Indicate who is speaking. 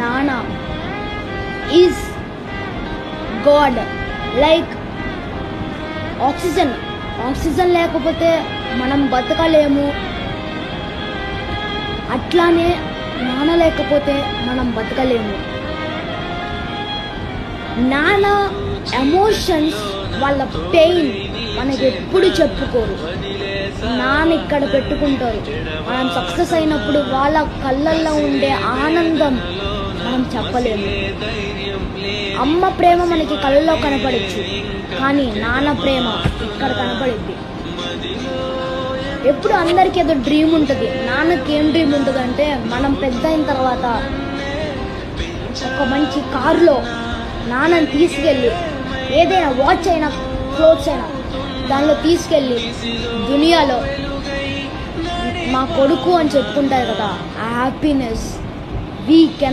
Speaker 1: నాన్న is God. Like oxygen లేకపోతే మనం బతకలేము, అట్లానే నాన్న లేకపోతే మనం బతకలేము. నాన్న ఎమోషన్స్, వాళ్ళ పెయిన్ మనకి ఎప్పుడు చెప్పుకోరు. నాన్న ఇక్కడ పెట్టుకుంటారు. మనం సక్సెస్ అయినప్పుడు వాళ్ళ కళ్ళల్లో ఉండే ఆనందం మనం చెప్పలేము. అమ్మ ప్రేమ మనకి కళ్ళలో కనపడచ్చు, కానీ నాన్న ప్రేమ ఇక్కడ కనపడుద్ది. ఎప్పుడు అందరికీ ఏదో డ్రీమ్ ఉంటుంది. నాన్నకి ఏం డ్రీమ్ ఉంటుంది అంటే, మనం పెద్ద అయిన తర్వాత ఒక మంచి కారులో నాన్నని తీసుకెళ్ళి, ఏదైనా వాచ్ అయినా క్లోత్స్ అయినా దానిలో తీసుకెళ్ళి దునియాలో మా కొడుకు అని చెప్పుకుంటారు కదా, ఆ హ్యాపీనెస్ వీ కెన్